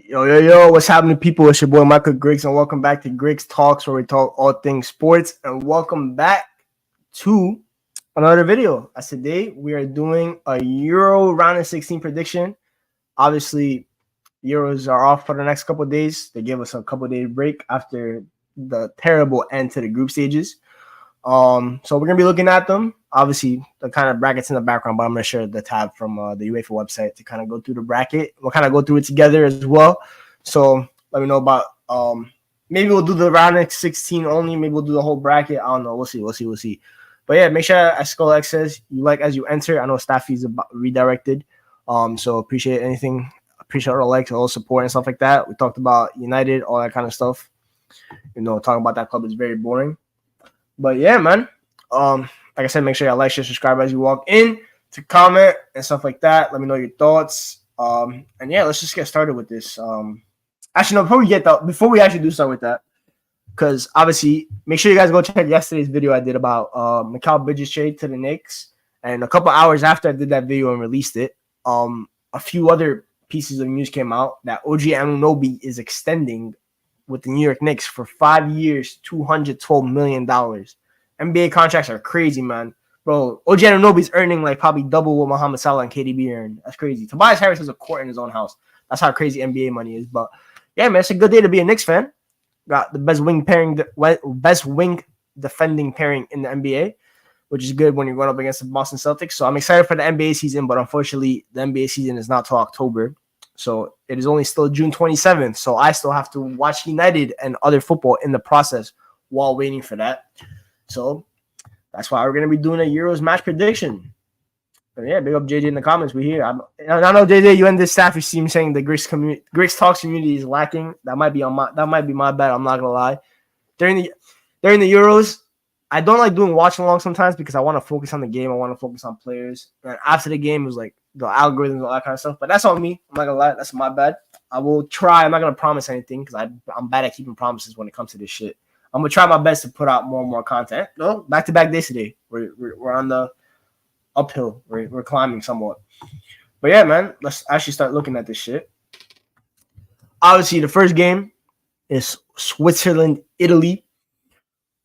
Yo, what's happening, people? It's your boy Michael Griggs, and welcome back to Griggs Talks, where we talk all things sports. And welcome back to another video. As today, we are doing a Euro round of 16 prediction. Obviously, Euros are off for the next couple of days. They gave us a couple of day break after the terrible end to the group stages. So we're gonna be looking at them. Obviously, the kind of brackets in the background, but I'm gonna share the tab from the UEFA website to kind of go through the bracket. We'll kind of go through it together as well. So let me know about maybe we'll do the round of 16 only. Maybe we'll do the whole bracket. I don't know. We'll see. But yeah, make sure, as Skull X says, you like as you enter. I know Staffy's redirected. So appreciate anything. Appreciate all the likes, all the support and stuff like that. We talked about United, all that kind of stuff. Talking about that club is very boring. But yeah, man. Like I said, make sure you like, share, subscribe as you walk in, to comment and stuff like that. Let me know your thoughts. And yeah, let's just get started with this. Actually, no, before we actually do start with that, because obviously, make sure you guys go check yesterday's video I did about Mikal Bridges trade to the Knicks. And a couple hours after I did that video and released it, a few other pieces of news came out that OG Anunoby is extending with the New York Knicks for 5 years, $212 million. NBA contracts are crazy, man. Bro, OG Anunoby's earning like probably double what Mohamed Salah and KDB earn. That's crazy. Tobias Harris has a court in his own house. That's how crazy NBA money is. But yeah, man, it's a good day to be a Knicks fan. Got the best wing defending pairing in the NBA, which is good when you're going up against the Boston Celtics. So I'm excited for the NBA season, but unfortunately, the NBA season is not till October. So it is only still June 27th. So I still have to watch United and other football in the process while waiting for that. So that's why we're going to be doing a Euros match prediction. But yeah, big up JJ in the comments. We here. I know JJ, you and this staff, you seem saying the Griggs Talks community is lacking. That might be my bad. I'm not gonna lie. During the Euros, I don't like doing watch along sometimes because I want to focus on the game. I want to focus on players. And after the game, it was like the algorithms, all that kind of stuff. But that's on me. I'm not gonna lie. That's my bad. I will try. I'm not gonna promise anything because I'm bad at keeping promises when it comes to this shit. I'm gonna try my best to put out more and more content. No, back-to-back days today. We're on the uphill. We're climbing somewhat. But yeah, man, let's actually start looking at this shit. Obviously, the first game is Switzerland, Italy.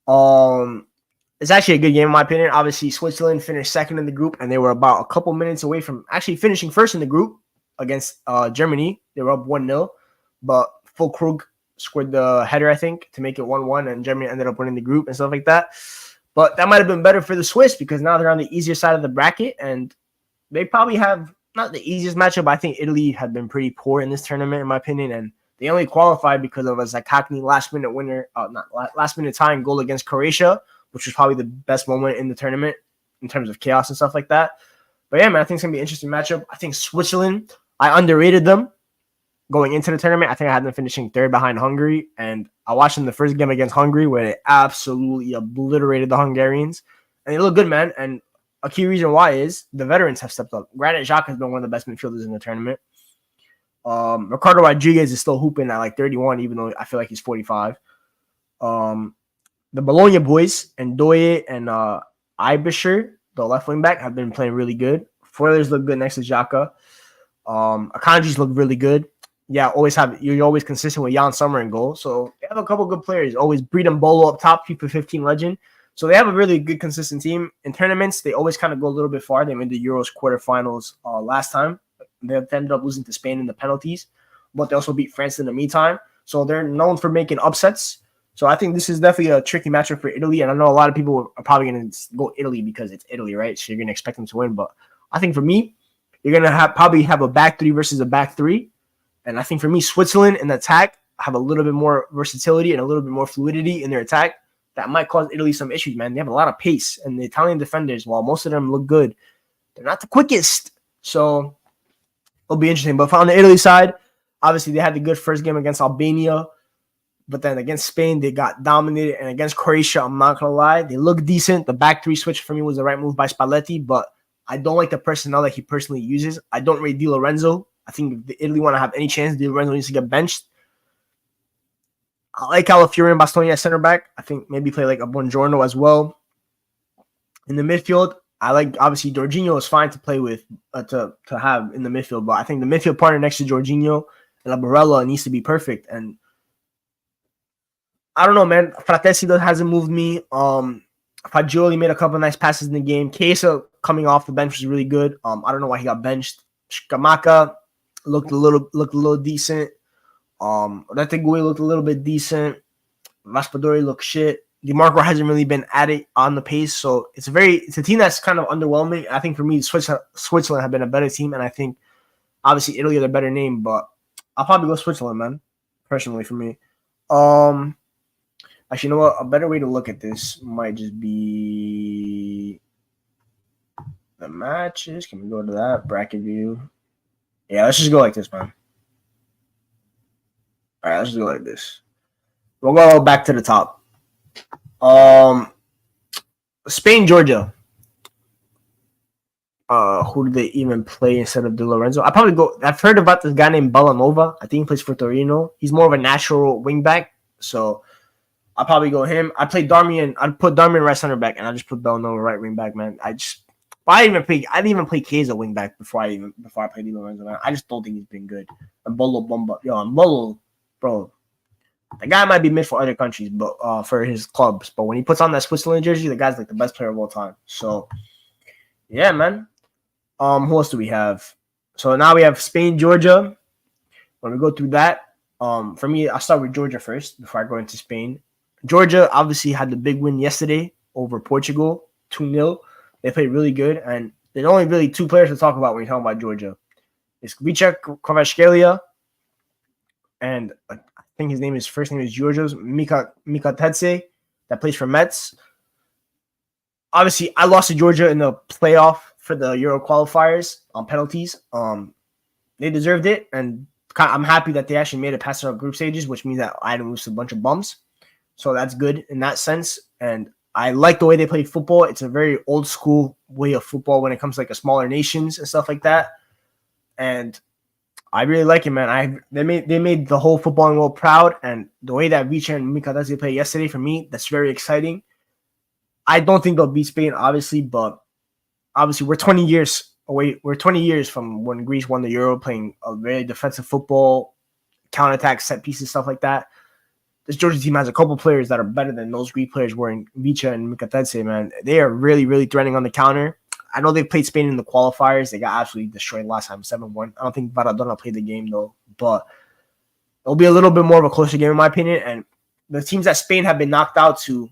It's actually a good game in my opinion. Obviously, Switzerland finished second in the group, and they were about a couple minutes away from actually finishing first in the group against Germany. They were up 1-0, but Füllkrug scored the header, I think, to make it 1-1, and Germany ended up winning the group and stuff like that. But that might have been better for the Swiss because now they're on the easier side of the bracket, and they probably have not the easiest matchup, but I think Italy had been pretty poor in this tournament, in my opinion, and they only qualified because of a Zakakny last-minute tying goal against Croatia, which was probably the best moment in the tournament in terms of chaos and stuff like that. But yeah, man, I think it's going to be an interesting matchup. I think Switzerland, I underrated them going into the tournament. I think I had them finishing third behind Hungary, and I watched them the first game against Hungary where they absolutely obliterated the Hungarians, and they look good, man. And a key reason why is the veterans have stepped up. Granit Xhaka has been one of the best midfielders in the tournament. Ricardo Rodriguez is still hooping at like 31, even though I feel like he's 45. The Bologna boys and Doye and Ibisher, the left wing back, have been playing really good. Foilers look good next to Xhaka. Akanji's look really good. Yeah, you're always consistent with Jan Sommer in goal. So they have a couple good players. Always Breeden Bolo up top, FIFA 15 legend. So they have a really good, consistent team. In tournaments, they always kind of go a little bit far. They made the Euros quarterfinals last time. They ended up losing to Spain in the penalties, but they also beat France in the meantime. So they're known for making upsets. So I think this is definitely a tricky matchup for Italy. And I know a lot of people are probably going to go Italy because it's Italy, right? So you're going to expect them to win. But I think for me, you're going to probably have a back three versus a back three. And I think for me, Switzerland in the attack have a little bit more versatility and a little bit more fluidity in their attack. That might cause Italy some issues, man. They have a lot of pace. And the Italian defenders, while most of them look good, they're not the quickest. So it'll be interesting. But on the Italy side, obviously they had the good first game against Albania. But then against Spain, they got dominated. And against Croatia, I'm not going to lie, they look decent. The back three switch for me was the right move by Spalletti. But I don't like the personnel that he personally uses. I don't rate Di Lorenzo. I think if Italy want to have any chance, Di Lorenzo needs to get benched. I like Calafiori and Bastoni at center back. I think maybe play like a Buongiorno as well. In the midfield, I like, obviously, Jorginho is fine to play with, to have in the midfield. But I think the midfield partner next to Jorginho La Barella needs to be perfect. And I don't know, man. Fratesi hasn't moved me. Fagioli made a couple of nice passes in the game. Chiesa coming off the bench was really good. I don't know why he got benched. Skamaka looked a little decent. Retegui looked a little bit decent. Raspadori looked shit. DeMarco hasn't really been at it on the pace, so it's a team that's kind of underwhelming. I think for me, Switzerland have been a better team, and I think obviously Italy are the better name, but I'll probably go Switzerland, man. Personally, for me. Actually, you know what? A better way to look at this might just be the matches. Can we go to that bracket view? Yeah, let's just go like this, man. All right, let's just go like this. We'll go back to the top. Spain, Georgia. Who do they even play instead of De Lorenzo? I've heard about this guy named Bellanova. I think he plays for Torino. He's more of a natural wingback, so I'll probably go him. I'd put Darmian right center back, and I just put Bellanova right wing back, man. I didn't even play Chiesa wing back before I played Di Lorenzo, man. I just don't think he's been good. And Bolo Bomba, Bolo, bro. The guy might be mid for other countries, but for his clubs. But when he puts on that Switzerland jersey, the guy's like the best player of all time. So yeah, man. Who else do we have? So now we have Spain, Georgia. When we go through that, for me, I'll start with Georgia first before I go into Spain. Georgia obviously had the big win yesterday over Portugal, 2-0. They played really good, and there's only really two players to talk about when you're talking about Georgia. It's Vicha Kvaratskhelia, and I think his first name is Georgios Mika Tetse, that plays for Metz. Obviously, I lost to Georgia in the playoff for the Euro qualifiers on penalties. They deserved it, and I'm happy that they actually made it past our group stages, which means that I didn't lose a bunch of bumps. So that's good in that sense. And I like the way they play football. It's a very old school way of football when it comes to like a smaller nations and stuff like that. And I really like it, man. They made the whole footballing world proud, and the way that Vicha and Mikadze played yesterday, for me, that's very exciting. I don't think they'll beat Spain, obviously, but obviously we're 20 years away. We're 20 years from when Greece won the Euro, playing a very defensive football, counterattack, set pieces, stuff like that. This Georgia team has a couple players that are better than those Greek players were in Vicha and Mikatadze, man. They are really, really threatening on the counter. I know they played Spain in the qualifiers. They got absolutely destroyed last time, 7-1. I don't think Maradona played the game, though. But it'll be a little bit more of a closer game, in my opinion. And the teams that Spain have been knocked out to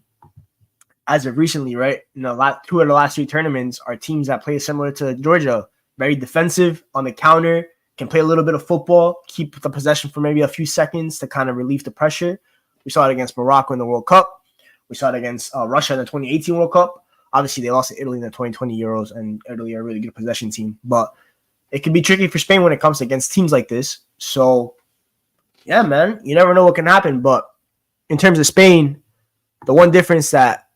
as of recently, right, two of the last three tournaments are teams that play similar to Georgia. Very defensive on the counter, can play a little bit of football, keep the possession for maybe a few seconds to kind of relieve the pressure. We saw it against Morocco in the World Cup. We saw it against Russia in the 2018 World Cup. Obviously, they lost to Italy in the 2020 Euros, and Italy are a really good possession team. But it can be tricky for Spain when it comes against teams like this. So, yeah, man, you never know what can happen. But in terms of Spain, the one difference that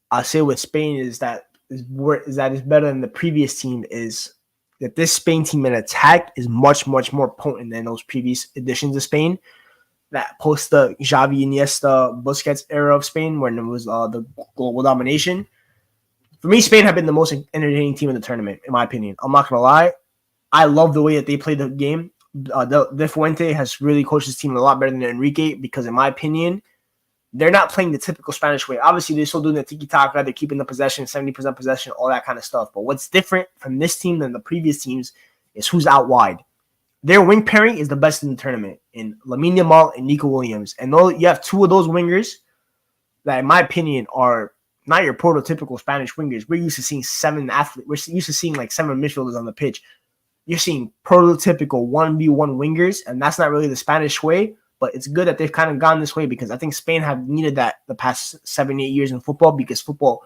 I'll say with Spain is that it's better than the previous team is that this Spain team in attack is much, much more potent than those previous editions of Spain. That post the Xavi, Iniesta, Busquets era of Spain when it was the global domination. For me, Spain have been the most entertaining team in the tournament, in my opinion. I'm not going to lie. I love the way that they played the game. De Fuente has really coached his team a lot better than Enrique because, in my opinion, they're not playing the typical Spanish way. Obviously, they're still doing the tiki-taka. They're keeping the possession, 70% possession, all that kind of stuff. But what's different from this team than the previous teams is who's out wide. Their wing pairing is the best in the tournament in Lamine Yamal and Nico Williams. And though you have two of those wingers that, in my opinion, are not your prototypical Spanish wingers. We're used to seeing seven athletes. We're used to seeing like seven midfielders on the pitch. You're seeing prototypical 1v1 wingers, and that's not really the Spanish way. But it's good that they've kind of gone this way because I think Spain have needed that the past 7-8 years in football because football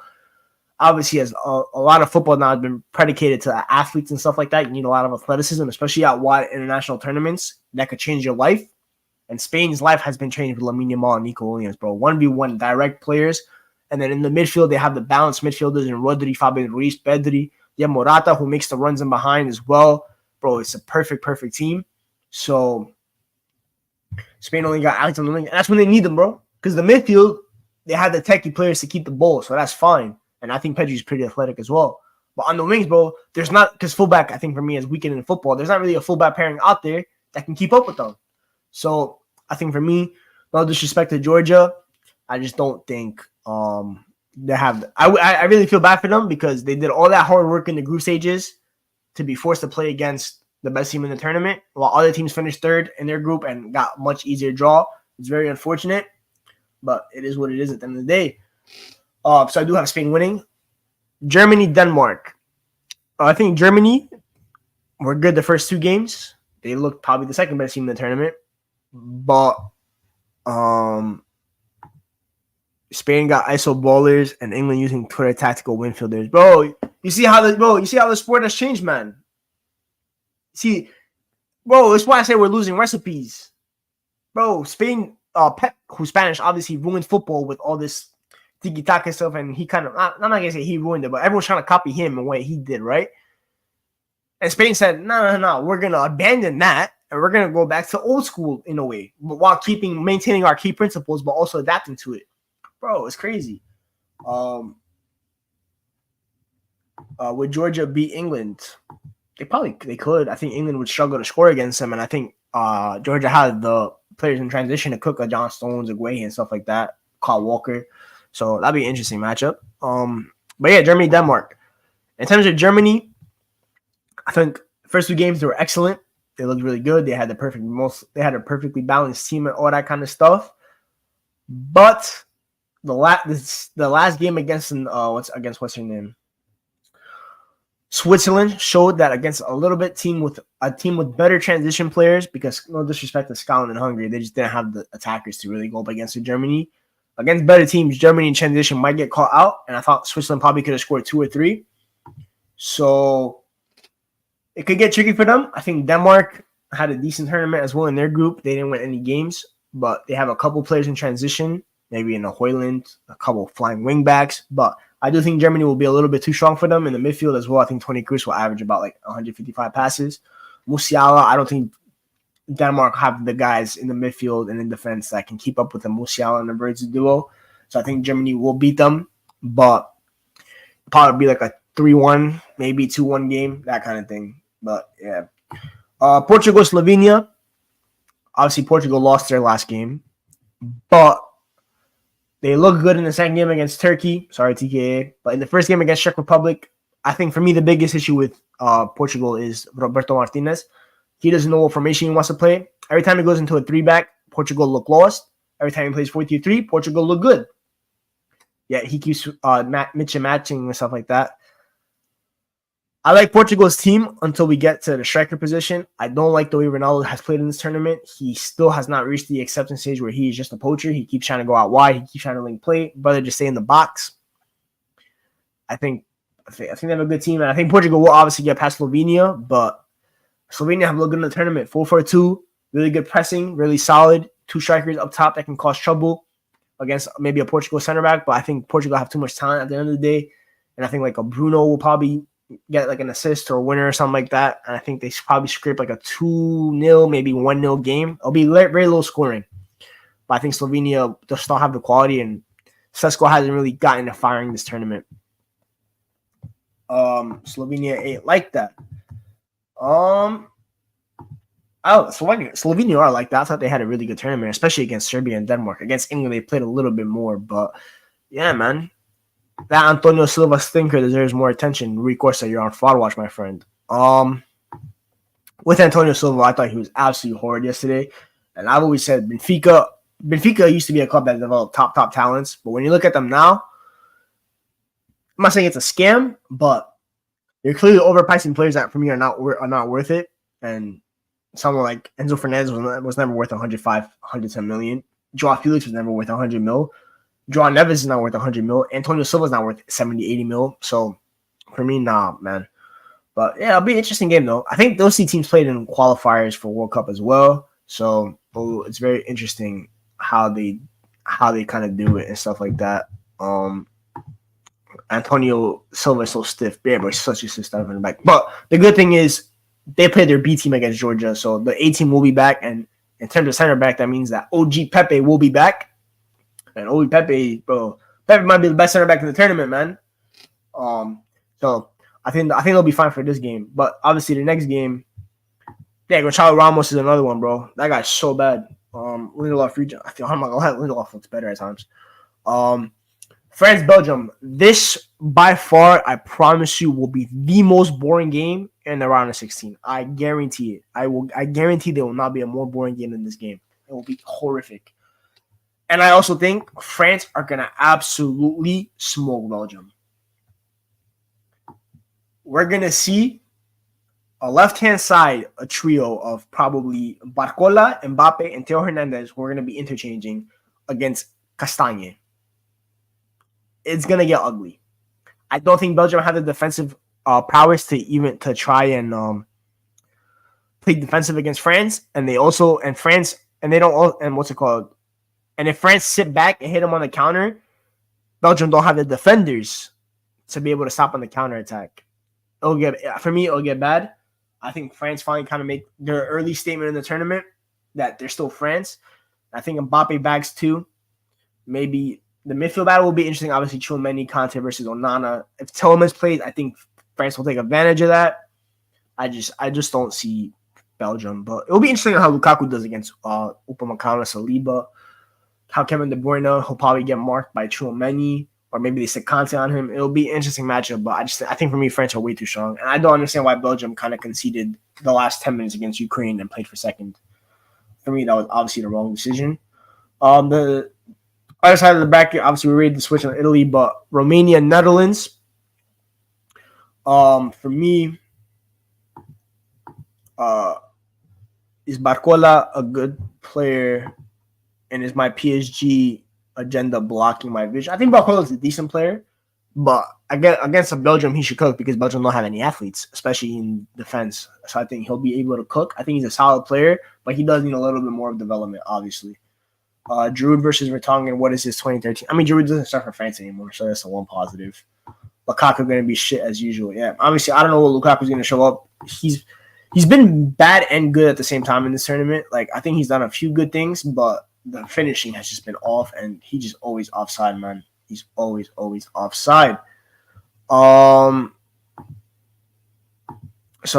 obviously has a lot of football now has been predicated to athletes and stuff like that. You need a lot of athleticism, especially out wide international tournaments that could change your life. And Spain's life has been changed with Lamine Yamal and Nico Williams, bro. 1v1 direct players. And then in the midfield, they have the balanced midfielders in Rodri, Fabian Ruiz, Pedri, Morata, who makes the runs in behind as well. Bro, it's a perfect team. So Spain only got Alex on the wing. And that's when they need them, bro. Because the midfield, they have the techie players to keep the ball. So that's fine. And I think Pedri's pretty athletic as well. But on the wings, bro, there's not – because fullback, I think, for me, is weakened in football. There's not really a fullback pairing out there that can keep up with them. So I think for me, no disrespect to Georgia, I just don't think they have. I really feel bad for them because they did all that hard work in the group stages to be forced to play against the best team in the tournament, while other teams finished third in their group and got much easier draw. It's very unfortunate, but it is what it is at the end of the day. So I do have Spain winning. Germany, Denmark. I think Germany were good the first two games. They looked probably the second best team in the tournament, but Spain got ISO ballers and England using Twitter tactical windfielders. You see how the sport has changed, man. See, bro, that's why I say we're losing recipes. Bro, Spain, Pep, who's Spanish, obviously ruined football with all this tiki-taka stuff, and he kind of, I'm not going to say he ruined it, but everyone's trying to copy him and what he did, right? And Spain said, no, we're going to abandon that, and we're going to go back to old school in a way, but while maintaining our key principles, but also adapting to it. Bro, it's crazy. Would Georgia beat England? They could. I think England would struggle to score against them, and I think Georgia had the players in transition to cook, John Stones, Aguayi, and stuff like that. Kyle Walker. So that'd be an interesting matchup. But yeah, Germany, Denmark. In terms of Germany, I think the first two games they were excellent. They looked really good. They had a perfectly balanced team and all that kind of stuff. But the last game against what's her name? Switzerland showed that against a little bit team with better transition players, because no disrespect to Scotland and Hungary, they just didn't have the attackers to really go up against Germany. Against better teams, Germany in transition might get caught out, and I thought Switzerland probably could have scored 2 or 3. So it could get tricky for them. I think Denmark had a decent tournament as well in their group. They didn't win any games, but they have a couple players in transition, maybe in a Hoyland, a couple flying wingbacks. But I do think Germany will be a little bit too strong for them in the midfield as well. I think Toni Kroos will average about like 155 passes. Musiala, I don't think Denmark have the guys in the midfield and in defense that can keep up with the Musiala and the Birds duo. So I think Germany will beat them, but probably be like a 3-1, maybe 2-1 game, that kind of thing. But yeah. Portugal, Slovenia. Obviously, Portugal lost their last game, but they look good in the second game against Turkey. Sorry, TKA. But in the first game against Czech Republic, I think for me the biggest issue with Portugal is Roberto Martinez. He doesn't know what formation he wants to play. Every time he goes into a 3-back, Portugal look lost. Every time he plays 4-3-3, Portugal look good. Yeah, he keeps mix and matching and stuff like that. I like Portugal's team until we get to the striker position. I don't like the way Ronaldo has played in this tournament. He still has not reached the acceptance stage where he is just a poacher. He keeps trying to go out wide. He keeps trying to link play. Brother, just stay in the box. I think they have a good team, and I think Portugal will obviously get past Slovenia, but Slovenia have looked good in the tournament. 4-4-2, really good pressing, really solid. 2 strikers up top that can cause trouble against maybe a Portugal center back, but I think Portugal have too much talent at the end of the day, and I think like a Bruno will probably get like an assist or a winner or something like that, and I think they should probably scrape like a 2-0, maybe 1-0 game. It'll be very low scoring, but I think Slovenia does still have the quality, and Sesko hasn't really gotten to firing this tournament. Slovenia ain't like that. Slovenia are like that. I thought they had a really good tournament, especially against Serbia and Denmark. Against England, they played a little bit more, but yeah, man. That Antonio Silva stinker deserves more attention. Rui Costa, you're on fraud watch, my friend. With Antonio Silva, I thought he was absolutely horrid yesterday. And I've always said Benfica used to be a club that developed top talents. But when you look at them now, I'm not saying it's a scam, but they're clearly overpricing players that for me are not worth it. And someone like Enzo Fernandez was never worth 110 million. Joao Felix was never worth 100 mil. Joao Neves is not worth 100 mil. Antonio Silva is not worth 70, 80 mil. So for me, nah, man. But yeah, it'll be an interesting game though. I think those 2 teams played in qualifiers for World Cup as well. So it's very interesting how they kind of do it and stuff like that. Antonio Silva is so stiff. Yeah, but he's such a stiff in the back. But the good thing is they played their B team against Georgia. So the A team will be back. And in terms of center back, that means that OG Pepe will be back. And OG Pepe, bro, Pepe might be the best center back in the tournament, man. So I think they'll be fine for this game. But obviously the next game, Yeah, Gonzalo Ramos is another one, bro. That guy's so bad. Lindelof region. I feel I'm not gonna lie, Lindelof looks better at times. Um, France, Belgium. This by far, I promise you, will be the most boring game in the round of 16. I guarantee it. I guarantee there will not be a more boring game than this game. It will be horrific. And I also think France are gonna absolutely smoke Belgium. We're gonna see a left-hand side, a trio of probably Barcola, Mbappe, and Theo Hernandez who are going to be interchanging against Castagne. It's going to get ugly. I don't think Belgium have the defensive prowess to try and play defensive against France, and they don't and what's it called? And if France sit back and hit them on the counter, Belgium don't have the defenders to be able to stop on the counter attack. It'll get bad. I think France finally kind of make their early statement in the tournament that they're still France. I think Mbappe bags too. Maybe the midfield battle will be interesting. Obviously, Tchouaméni, Kanté versus Onana. If Tielemans plays, I think France will take advantage of that. I just don't see Belgium, but it'll be interesting how Lukaku does against Upamecano, Saliba. How Kevin De Bruyne will probably get marked by Tchouaméni. Or maybe they stick Conte on him. It'll be an interesting matchup, but I think for me, France are way too strong. And I don't understand why Belgium kind of conceded the last 10 minutes against Ukraine and played for second. For me, that was obviously the wrong decision. The other side of the bracket, obviously, we ready to switch on Italy, but Romania, Netherlands. For me, is Barcola a good player? And is my PSG agenda blocking my vision? I think Barcola is a decent player, but against a Belgium, he should cook because Belgium don't have any athletes, especially in defense. So I think he'll be able to cook. I think he's a solid player, but he does need a little bit more of development, obviously. Giroud versus Vertonghen. What is his 2013? I mean, Giroud doesn't start for France anymore, so that's a one positive. Lukaku going to be shit as usual. Yeah, obviously, I don't know what Lukaku's going to show up. He's been bad and good at the same time in this tournament. Like, I think he's done a few good things, but the finishing has just been off, and he's just always offside, man. He's always offside. So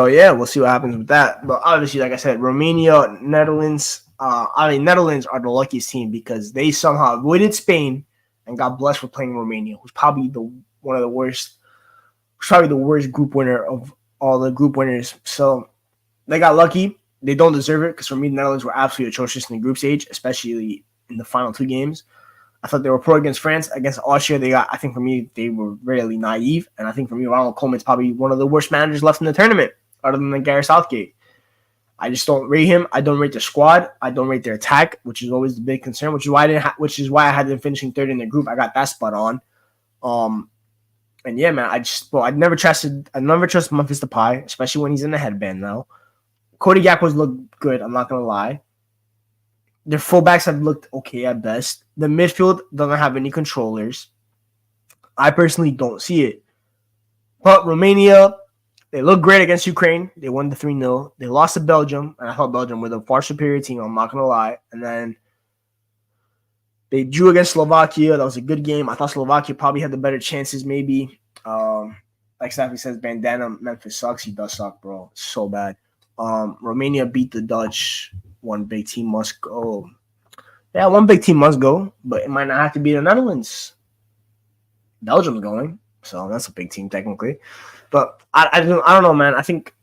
yeah, we'll see what happens with that. But obviously, like I said, Romania, Netherlands. Netherlands are the luckiest team because they somehow avoided Spain and got blessed with playing Romania, who's probably the worst group winner of all the group winners. So they got lucky. They don't deserve it because for me, the Netherlands were absolutely atrocious in the group stage, especially in the final two games. I thought they were poor against France. Against Austria, I think for me, they were really naive. And I think for me, Ronald Koeman's probably one of the worst managers left in the tournament, other than Gareth Southgate. I just don't rate him. I don't rate their squad. I don't rate their attack, which is always the big concern, which is why I had them finishing third in their group. I got that spot on. And yeah, man, I never trusted Memphis Depay, especially when he's in the headband now. Cody Gakpo's looked good, I'm not going to lie. Their fullbacks have looked okay at best. The midfield doesn't have any controllers. I personally don't see it. But Romania, they look great against Ukraine. They won the 3-0. They lost to Belgium, and I thought Belgium were the far superior team, I'm not going to lie. And then they drew against Slovakia. That was a good game. I thought Slovakia probably had the better chances, maybe. Like Staffy says, Bandana Memphis sucks. He does suck, bro. It's so bad. Romania beat the Dutch. One big team must go. Yeah, one big team must go, but it might not have to be the Netherlands. Belgium's going, so that's a big team technically. But I don't know, man. I think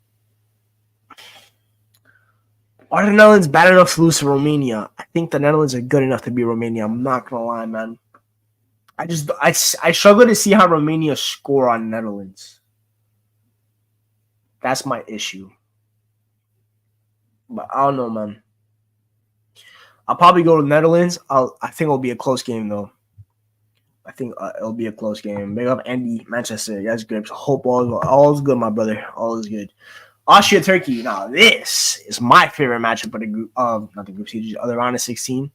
are the Netherlands bad enough to lose to Romania? I think the Netherlands are good enough to beat Romania. I'm not gonna lie, man. I struggle to see how Romania score on Netherlands. That's my issue. But I don't know, man. I'll probably go to Netherlands. I think it'll be a close game, though. I think it'll be a close game. Big up Andy, Manchester. That's good. Hope all is good, my brother. All is good. Austria, Turkey. Now, this is my favorite matchup of the group. Not the group stage, the round of 16.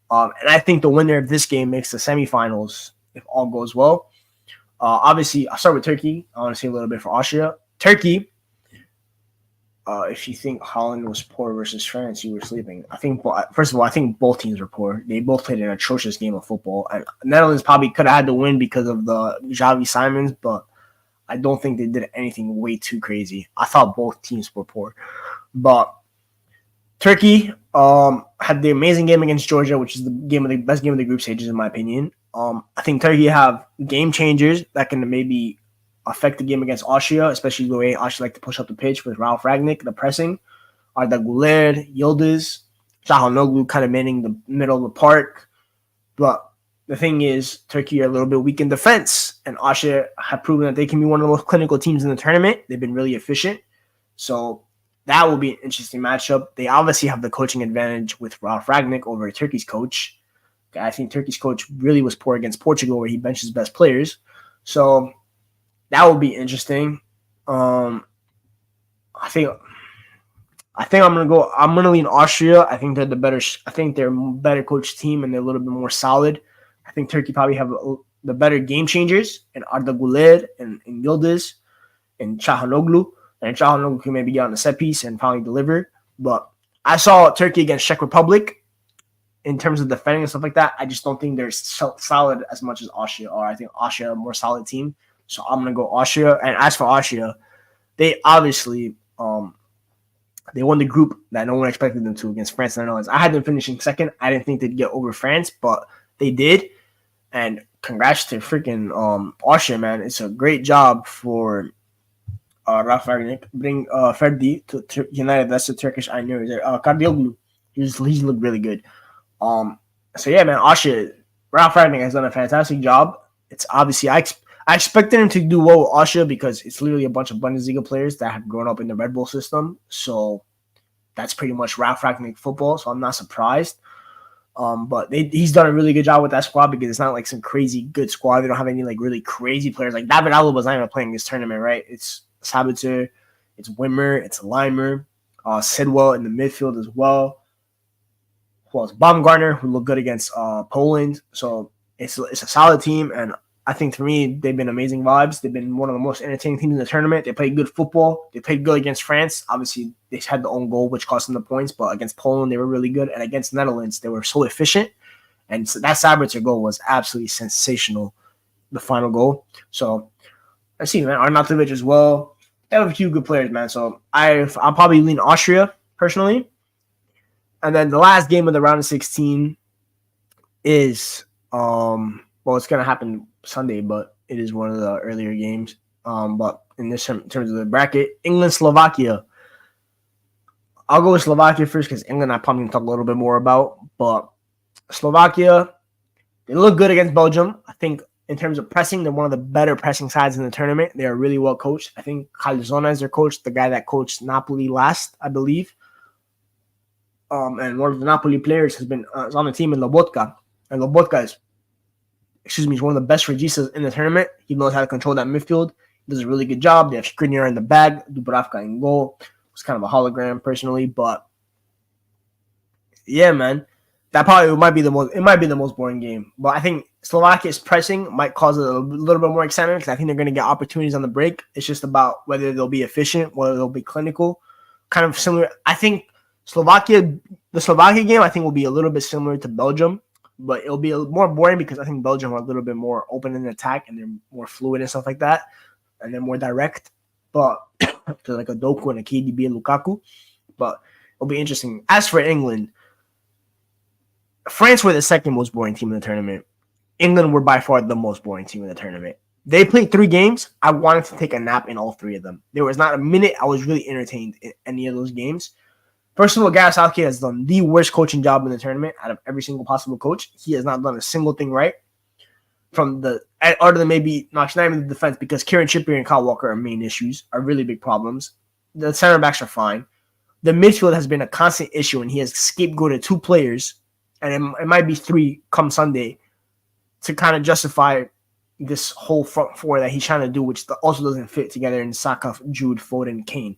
And I think the winner of this game makes the semifinals if all goes well. Obviously, I'll start with Turkey. I want to say a little bit for Austria. Turkey. If you think Holland was poor versus France, you were sleeping. I think, first of all, I think both teams were poor. They both played an atrocious game of football. And Netherlands probably could have had to win because of the Xavi Simons, but I don't think they did anything way too crazy. I thought both teams were poor. But Turkey had the amazing game against Georgia, which is the best game of the group stages in my opinion. I think Turkey have game changers that can maybe affect the game against Austria, especially the way Austria like to push up the pitch with Ralf Ragnick, the pressing, Arda Güler, Yildiz, Çalhanoğlu kind of manning the middle of the park. But the thing is, Turkey are a little bit weak in defense, and Austria have proven that they can be one of the most clinical teams in the tournament. They've been really efficient. So that will be an interesting matchup. They obviously have the coaching advantage with Ralf Ragnick over Turkey's coach. I think Turkey's coach really was poor against Portugal, where he benched his best players. So that will be interesting. I think I'm gonna lean Austria. I think they're the better. I think they're a better coach team and they're a little bit more solid. I think Turkey probably have the better game changers and Arda Güler and Yildiz and Çalhanoğlu. And Çalhanoğlu can maybe get on the set piece and finally deliver. But I saw Turkey against Czech Republic in terms of defending and stuff like that. I just don't think they're solid as much as Austria are. I think Austria are a more solid team. So I'm gonna go Austria. And as for Austria, they obviously they won the group that no one expected them to against France and the Netherlands. I had them finishing second. I didn't think they'd get over France, but they did. And congrats to freaking Austria, man. It's a great job for Ralf Ragnick. Bring Ferdi to United. That's the Turkish I know. Kardioglu. He's looked really good. So yeah, man, Austria, Ralf Ragnick has done a fantastic job. It's obviously I expected him to do well with Austria because it's literally a bunch of Bundesliga players that have grown up in the Red Bull system. So that's pretty much Ralf Ragnick football. So I'm not surprised. But he's done a really good job with that squad because it's not like some crazy good squad. They don't have any like really crazy players. Like David Alaba was not even playing this tournament, right? It's Sabitzer, it's Wimmer, it's Limer, Sidwell in the midfield as well. Who else? Baumgartner, who looked good against Poland. So it's a solid team, and I think for me, they've been amazing vibes. They've been one of the most entertaining teams in the tournament. They played good football. They played good against France. Obviously, they had the own goal, which cost them the points. But against Poland, they were really good. And against Netherlands, they were so efficient. And so that Sabitzer goal was absolutely sensational, the final goal. So, let's see, man. Arnautovic as well. They have a few good players, man. So, I'll probably lean Austria, personally. And then the last game of the round of 16 is, it's going to happen Sunday, but it is one of the earlier games. But in terms of the bracket, England, Slovakia. I'll go with Slovakia first because England I probably can talk a little bit more about. But Slovakia, they look good against Belgium. I think in terms of pressing, they're one of the better pressing sides in the tournament. They are really well coached. I think Calzona is their coach, the guy that coached Napoli last, I believe. And one of the Napoli players is on the team in Lobotka. And Lobotka is one of the best registas in the tournament. He knows how to control that midfield. He does a really good job. They have Skriniar in the bag, Dubravka in goal. It's kind of a hologram personally, but yeah, man. That probably might be the most boring game. But I think Slovakia's pressing might cause a little bit more excitement because I think they're going to get opportunities on the break. It's just about whether they'll be efficient, whether they'll be clinical. Kind of similar. I think the Slovakia game, I think will be a little bit similar to Belgium. But it'll be more boring because I think Belgium are a little bit more open in attack and they're more fluid and stuff like that. And they're more direct. But to like a Doku and a KDB and Lukaku. But it'll be interesting. As for England, France were the second most boring team in the tournament. England were by far the most boring team in the tournament. They played 3 games. I wanted to take a nap in all 3 of them. There was not a minute I was really entertained in any of those games. First of all, Gareth Southgate has done the worst coaching job in the tournament out of every single possible coach. He has not done a single thing right. Other than maybe not even the defense, because Kieran Trippier and Kyle Walker are main issues, are really big problems. The center backs are fine. The midfield has been a constant issue, and he has scapegoated 2 players, and it might be 3 come Sunday, to kind of justify this whole front 4 that he's trying to do, which also doesn't fit together in Saka, Jude, Foden, Kane.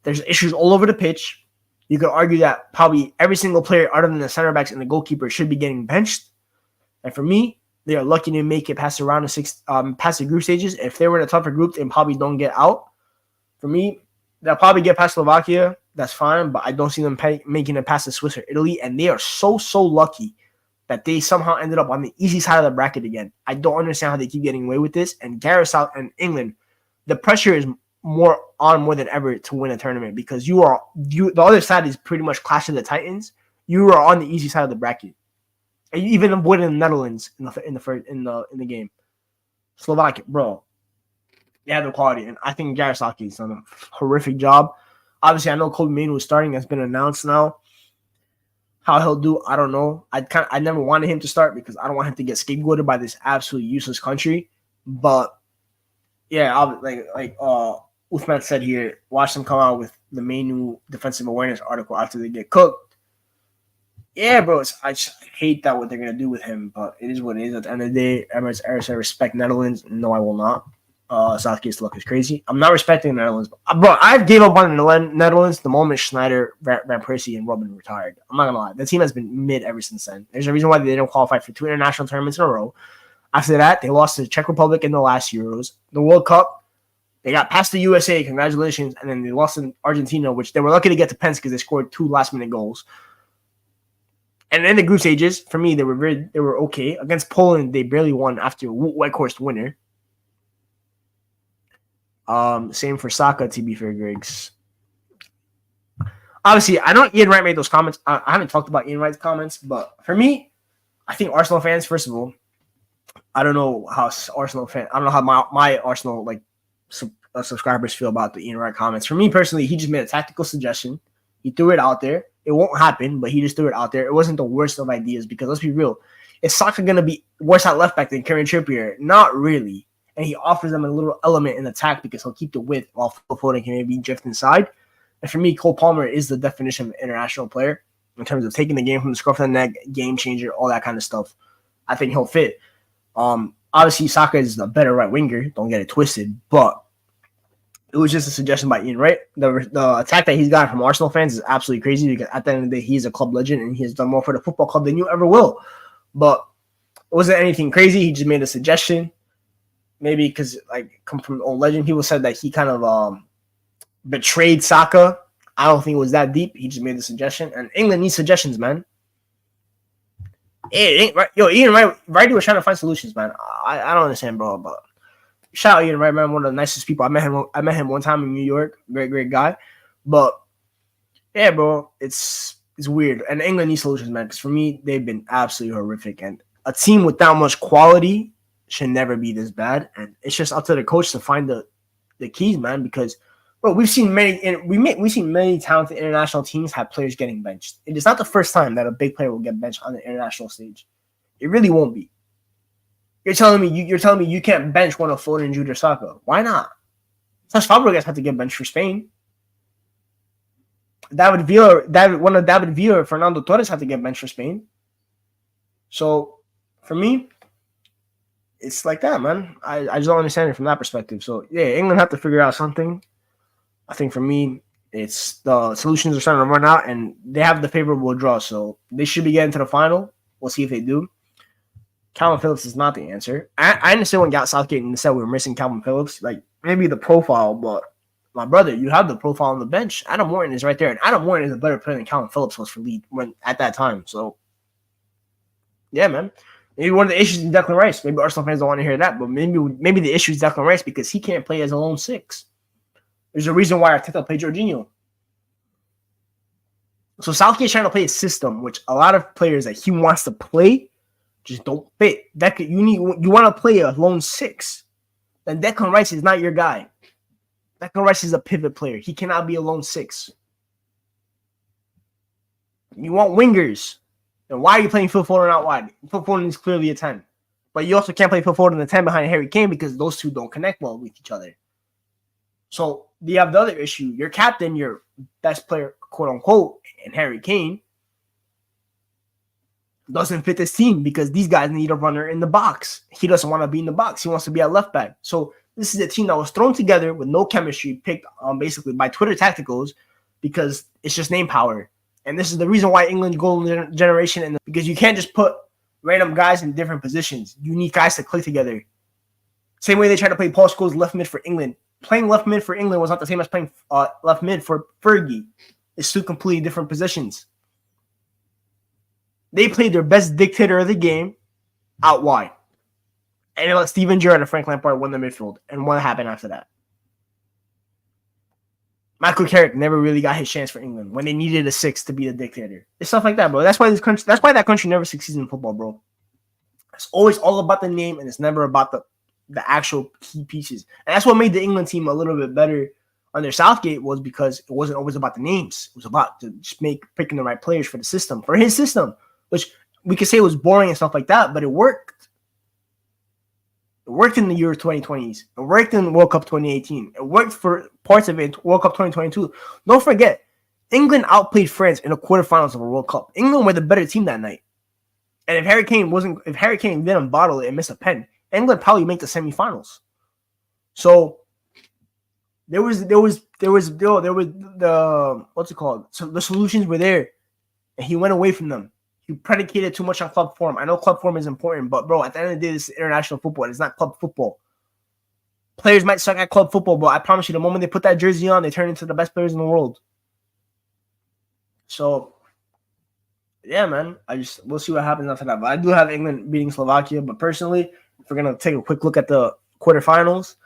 There's issues all over the pitch. You could argue that probably every single player other than the center backs and the goalkeeper should be getting benched. And for me, they are lucky to make it past the round of 6, past the group stages. If they were in a tougher group, they probably don't get out. For me, they'll probably get past Slovakia. That's fine, but I don't see them making it past the Swiss or Italy. And they are so lucky that they somehow ended up on the easy side of the bracket again. I don't understand how they keep getting away with this. And Gareth South and England, the pressure is more than ever to win a tournament because the other side is pretty much Clash of the Titans. You are on the easy side of the bracket. And you even avoided the Netherlands in the game. Slovakia, bro. They have the quality, and I think Garasaki has done a horrific job. Obviously, I know Kobe Manu is starting. That's been announced now. How he'll do, I don't know. I never wanted him to start because I don't want him to get scapegoated by this absolutely useless country. But yeah, like Uthman said here, watch them come out with the Manu defensive awareness article after they get cooked. Yeah, bro, I just hate that what they're gonna do with him, but it is what it is. At the end of the day, Emirates Air said respect Netherlands. No, I will not. Southgate's luck is crazy. I'm not respecting the Netherlands, bro. I gave up on the Netherlands the moment Schneider, Van Persie, and Robben retired. I'm not gonna lie, the team has been mid ever since then. There's a reason why they didn't qualify for 2 international tournaments in a row. After that, they lost to the Czech Republic in the last Euros, the World Cup. They got past the USA, congratulations, and then they lost in Argentina, which they were lucky to get to pens because they scored 2 last-minute goals. And in the group stages, for me, they were okay. Against Poland, they barely won after a white horse winner. Same for Saka, to be fair, Griggs. Obviously, I know Ian Wright made those comments. I haven't talked about Ian Wright's comments, but for me, I think Arsenal fans, first of all, I don't know how Arsenal fan. I don't know how my Arsenal subscribers feel about the Ian Wright comments. For me personally, he just made a tactical suggestion. He threw it out there. It won't happen, but he just threw it out there. It wasn't the worst of ideas because let's be real. Is Saka going to be worse at left back than Kieran Trippier? Not really. And he offers them a little element in attack because he'll keep the width while Phil Foden can maybe drift inside. And for me, Cole Palmer is the definition of an international player in terms of taking the game from the scruff of the neck, game changer, all that kind of stuff. I think he'll fit. Obviously, Saka is a better right winger. Don't get it twisted. But it was just a suggestion by Ian Wright. The attack that he's gotten from Arsenal fans is absolutely crazy because at the end of the day, he's a club legend and he has done more for the football club than you ever will. But it wasn't anything crazy. He just made a suggestion. Maybe because come from an old legend. People said that he kind of betrayed Saka. I don't think it was that deep. He just made the suggestion. And England needs suggestions, man. Ian Wright was trying to find solutions, man. I don't understand, bro, but shout out Ian Wright, man, one of the nicest people. I met him one time in New York. Great guy. But yeah, bro, it's weird. And England needs solutions, man, because for me, they've been absolutely horrific. And a team with that much quality should never be this bad. And it's just up to the coach to find the keys, man, because bro, we've seen many talented international teams have players getting benched. It is not the first time that a big player will get benched on the international stage. It really won't be. You're telling me you can't bench one of Foden and Jude or Saka. Why not? Cesc Fabregas had to get benched for Spain. David Villa, Fernando Torres had to get benched for Spain. So for me, it's like that, man. I just don't understand it from that perspective. So yeah, England have to figure out something. I think for me, it's the solutions are starting to run out, and they have the favorable draw, so they should be getting to the final. We'll see if they do. Calvin Phillips is not the answer. I understand when Southgate said we were missing Calvin Phillips, like maybe the profile, but my brother, you have the profile on the bench. Adam Morton is right there, and Adam Morton is a better player than Calvin Phillips was for Leeds at that time. So yeah, man. Maybe one of the issues is Declan Rice. Maybe Arsenal fans don't want to hear that, but maybe the issue is Declan Rice because he can't play as a lone six. There's a reason why Arteta played Jorginho. So Southgate's trying to play a system, which a lot of players that he wants to play just don't fit. You want to play a lone six, then Declan Rice is not your guy. Declan Rice is a pivot player. He cannot be a lone six. You want wingers. Then why are you playing Phil Foden out wide? Phil Foden is clearly a 10. But you also can't play Phil Foden in the 10 behind Harry Kane because those two don't connect well with each other. So you have the other issue. Your captain, your best player, quote unquote, and Harry Kane doesn't fit this team because these guys need a runner in the box. He doesn't want to be in the box. He wants to be at left back. So this is a team that was thrown together with no chemistry, picked basically by Twitter tacticals because it's just name power. And this is the reason why England golden generation, because you can't just put random guys in different positions. You need guys to click together. Same way they tried to play Paul Scholes left mid for England. Playing left mid for England was not the same as playing left mid for Fergie. It's two completely different positions. They played their best dictator of the game out wide. And they let Steven Gerrard and Frank Lampard win the midfield. And what happened after that? Michael Carrick never really got his chance for England when they needed a six to be the dictator. It's stuff like that, bro. That's why that country never succeeds in football, bro. It's always all about the name, and it's never about the actual key pieces. And that's what made the England team a little bit better under Southgate, was because it wasn't always about the names. It was about just picking the right players for the system, for his system, which we could say was boring and stuff like that, but it worked. It worked in the Euro 2020s. It worked in World Cup 2018. It worked for parts of it in World Cup 2022. Don't forget, England outplayed France in the quarterfinals of a World Cup. England were the better team that night. And if Harry Kane didn't bottle it and miss a pen, England probably make the semifinals. So there was the what's it called? So the solutions were there, and he went away from them. He predicated too much on club form. I know club form is important, but bro, at the end of the day, this is international football. It's not club football. Players might suck at club football, but I promise you, the moment they put that jersey on, they turn into the best players in the world. So, yeah, man. We'll see what happens after that. But I do have England beating Slovakia. But personally, if we're gonna take a quick look at the quarterfinals,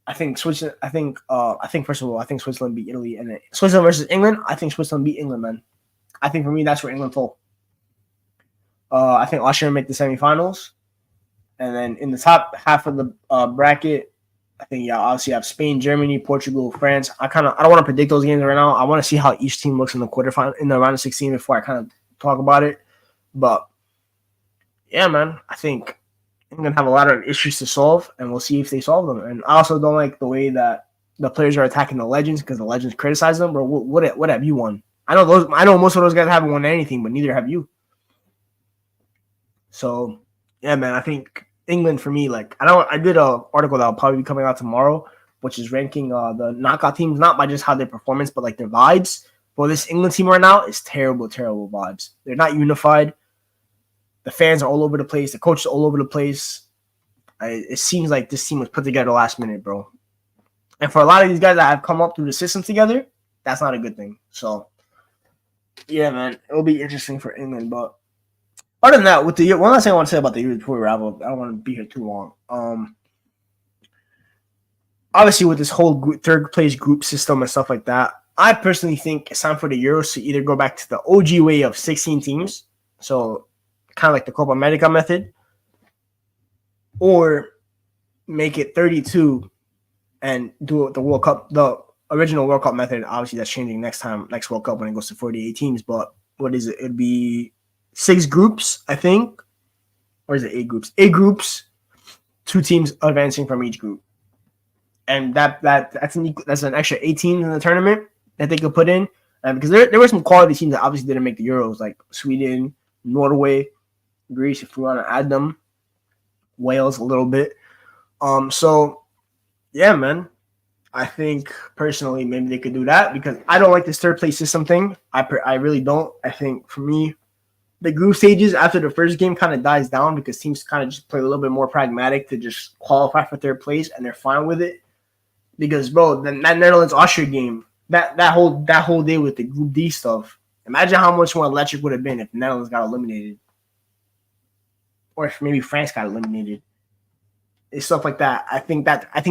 I think Switzerland. First of all, I think Switzerland beat Italy, and then Switzerland versus England. I think Switzerland beat England, man. I think for me, that's where England fall. I think Austria make the semifinals, and then in the top half of the bracket, I think obviously you have Spain, Germany, Portugal, France. I don't want to predict those games right now. I want to see how each team looks in the quarterfinal, in the round of 16 before I kind of talk about it. But yeah, man, I think England have a lot of issues to solve, and we'll see if they solve them. And I also don't like the way that the players are attacking the legends, because the legends criticize them. Bro, what have you won? I know most of those guys haven't won anything, but neither have you. So, yeah, man, I think England for me, I did an article that will probably be coming out tomorrow, which is ranking the knockout teams, not by just how their performance, but like their vibes. For this England team right now, it's terrible, terrible vibes. They're not unified. The fans are all over the place. The coach is all over the place. It seems like this team was put together last minute, bro. And for a lot of these guys that have come up through the system together, that's not a good thing. So, yeah, man, it'll be interesting for England, but other than that, with the one last thing I want to say about the Euro before we wrap up, I don't want to be here too long. Obviously, with this whole third place group system and stuff like that, I personally think it's time for the Euros to either go back to the OG way of 16 teams, so kind of like the Copa America method, or make it 32 and do the World Cup, the original World Cup method. Obviously, that's changing next World Cup when it goes to 48 teams. But what is it? It'd be 6 groups, I think. Or is it 8 groups? 8 groups, 2 teams advancing from each group. And that's an extra 8 teams in the tournament that they could put in. Because there were some quality teams that obviously didn't make the Euros, like Sweden, Norway, Greece, if we want to add them. Wales a little bit. So, yeah, man. I think, personally, maybe they could do that, because I don't like this third place system thing. I really don't. I think, for me, the group stages after the first game kind of dies down, because teams kind of just play a little bit more pragmatic to just qualify for third place, and they're fine with it. Because, bro, that Netherlands-Austria game, that whole day with the Group D stuff, imagine how much more electric would have been if the Netherlands got eliminated. Or if maybe France got eliminated. It's stuff like that. I think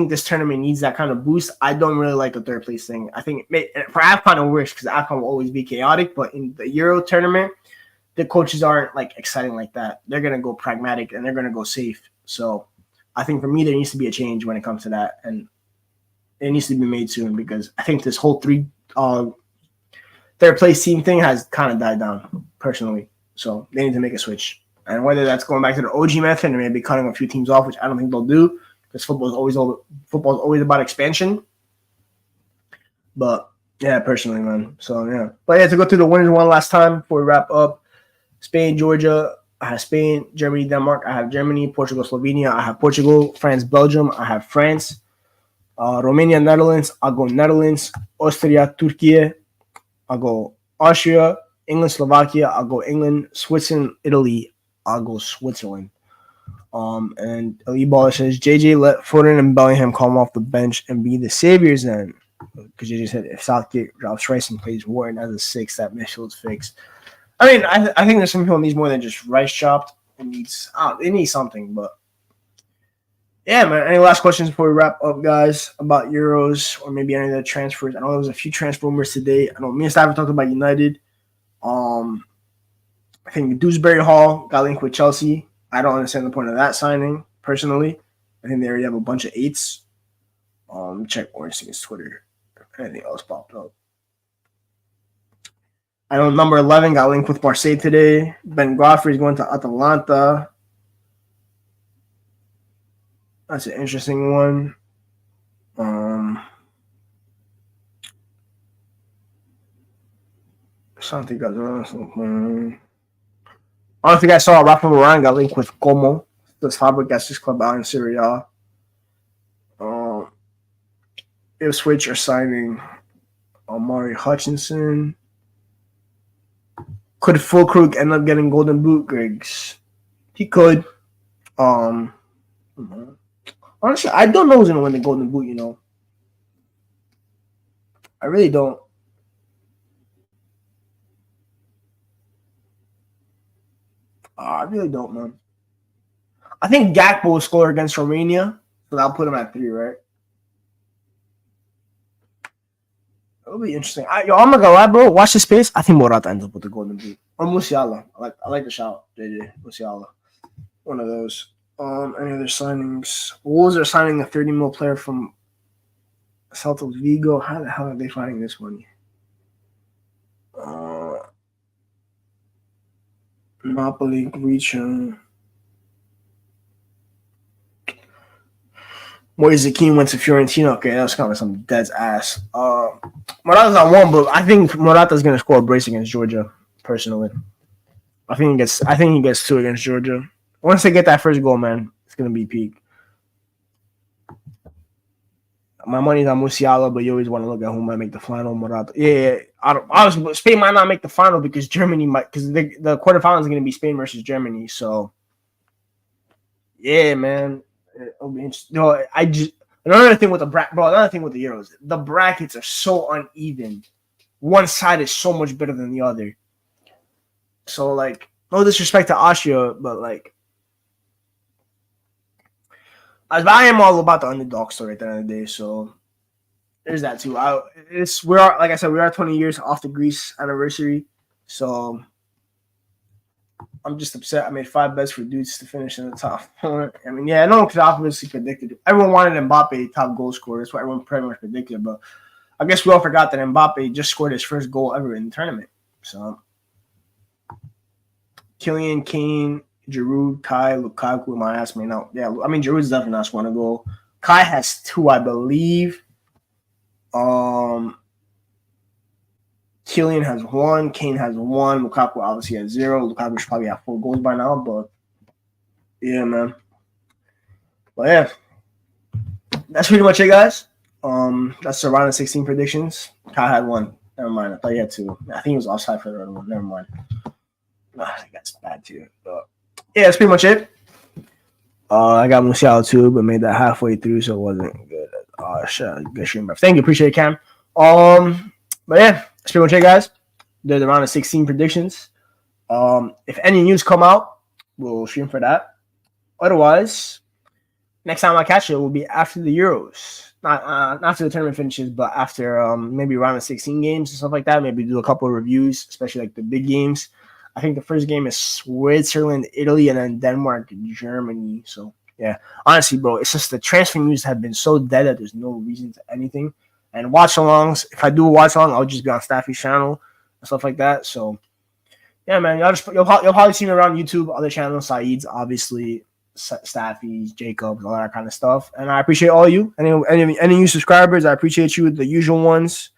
this tournament needs that kind of boost. I don't really like the third place thing. I think for AFCON it works, because AFCON will always be chaotic, but in the Euro tournament, the coaches aren't like exciting like that. They're gonna go pragmatic and they're gonna go safe. So I think for me there needs to be a change when it comes to that, and it needs to be made soon, because I think this whole third place team thing has kind of died down personally. So they need to make a switch. And whether that's going back to the OG method and maybe cutting a few teams off, which I don't think they'll do, because football is always about expansion. But yeah, personally, man. So yeah. But yeah, to go through the winners one last time before we wrap up. Spain, Georgia. I have Spain. Germany, Denmark. I have Germany. Portugal, Slovenia. I have Portugal. France, Belgium. I have France. Romania, Netherlands. I'll go Netherlands. Austria, Turkey. I'll go Austria. England, Slovakia. I'll go England. Switzerland, Italy. I'll go Switzerland. And Ali Baller says, JJ, let Foden and Bellingham come off the bench and be the saviors then. Because JJ said, if Southgate drops Rice and plays Warren as a 6, that midfield's fixed. I mean, I think there's some people needs more than just Rice chopped. It needs something, but yeah, man. Any last questions before we wrap up, guys, about Euros or maybe any of the transfers? I know there was a few transfer rumors today. I know me and Stafford talked about United. Um, I think Dewsbury Hall got linked with Chelsea. I don't understand the point of that signing personally. I think they already have a bunch of eights. Check Ornstein's Twitter. If anything else popped up. I know number 11 got linked with Marseille today. Ben Godfrey's going to Atalanta. That's an interesting one. Something got I don't think I saw Rafa Varane got linked with Como, the Fabregas club out in Serie A. Ipswich are signing Omari Hutchinson. Could Fulkrug end up getting Golden Boot, Griggs? He could. Honestly, I don't know who's gonna win the Golden Boot. You know, I really don't. I really don't, man. I think Gakpo will score against Romania, so I'll put him at 3, right? It'll be interesting. I'm not gonna lie, bro. Watch the space. I think Morata ends up with the Golden Boot or Musiala. I like the shout, JJ Musiala. One of those. Any other signings? Wolves are signing a 30 mil player from Celta Vigo. How the hell are they finding this money? Napoli reaching. Moise Keane went to Fiorentina. Okay, that was kind of some dead's ass. Morata's not one, but I think Morata's gonna score a brace against Georgia. Personally, I think he gets 2 against Georgia. Once they get that first goal, man, it's gonna be peak. My money's on Musiala, but you always want to look at who might make the final. Morata, yeah. Honestly, Spain might not make the final because Germany might, because the quarterfinals is gonna be Spain versus Germany. So, yeah, man. It'll be interesting. No, another thing with the Euros, the brackets are so uneven. One side is so much better than the other. So, like, no disrespect to Austria, but like, I am all about the underdog story at the end of the day. So there's that too. Like I said, we are 20 years off the Greece anniversary. So I'm just upset. I made 5 bets for dudes to finish in the top 4. I mean, yeah, no one could obviously predicted it. Everyone wanted Mbappe top goal scorer. That's what everyone pretty much predicted. But I guess we all forgot that Mbappe just scored his first goal ever in the tournament. So Kylian, Kane, Giroud, Kai, Lukaku, my ass may not. Yeah, I mean, Giroud's definitely not scoring a goal. Kai has 2, I believe. Kylian has 1, Kane has 1, Lukaku obviously has 0. Lukaku should probably have 4 goals by now, but yeah, man. But yeah, that's pretty much it, guys. That's the round of 16 predictions. Kai had 1. Never mind. I thought he had 2. I think he was offside for the other one. Never mind. I think that's bad too. But yeah, that's pretty much it. I got Musiala too, but made that halfway through, so it wasn't good. Shit, good stream, bro. Thank you, appreciate it, Cam. But yeah, that's pretty much it, guys. There's around 16 predictions. If any news come out, we'll stream for that. Otherwise, next time I catch it will be after the Euros. Not after the tournament finishes, but after maybe around the 16 games and stuff like that. Maybe do a couple of reviews, especially like the big games. I think the first game is Switzerland, Italy, and then Denmark, Germany. So, yeah. Honestly, bro, it's just the transfer news have been so dead that there's no reason to anything. And watch-alongs, if I do a watch-along, I'll just be on Staffy's channel and stuff like that. So, yeah, man, you'll probably see me around YouTube, other channels, Saeed's, obviously, Staffy's, Jacob's, all that kind of stuff. And I appreciate all you. Any new subscribers, I appreciate you, the usual ones.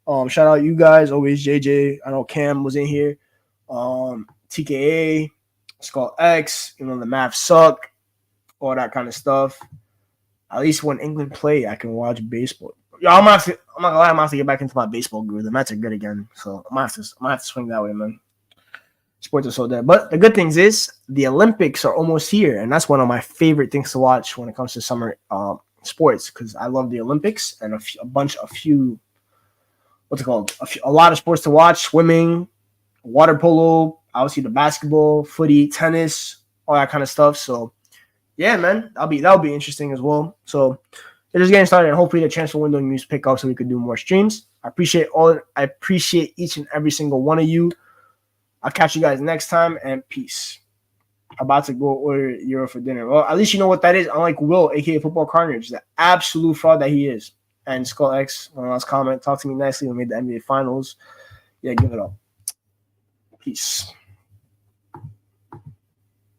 Shout out you guys, always JJ. I know Cam was in here. TKA, Skull X, the maps suck, all that kind of stuff. At least when England play, I can watch baseball. Yo, I'm not gonna lie, I'm gonna have to get back into my baseball groove. The Mets are good again, so I'm gonna have to swing that way, man. Sports are so dead. But the good things is the Olympics are almost here, and that's one of my favorite things to watch when it comes to summer sports, because I love the Olympics and a lot of sports to watch: swimming, water polo, obviously the basketball, footy, tennis, all that kind of stuff. So yeah, man, that'll be interesting as well. So they're just getting started, and hopefully the transfer window news pick up so we could do more streams. I appreciate each and every single one of you. I'll catch you guys next time, and peace. About to go order Euro for dinner. Well, at least you know what that is. Unlike Will, aka Football Carnage, the absolute fraud that he is. And Skull X, one last comment, talk to me nicely. We made the NBA Finals. Yeah, give it up. Peace.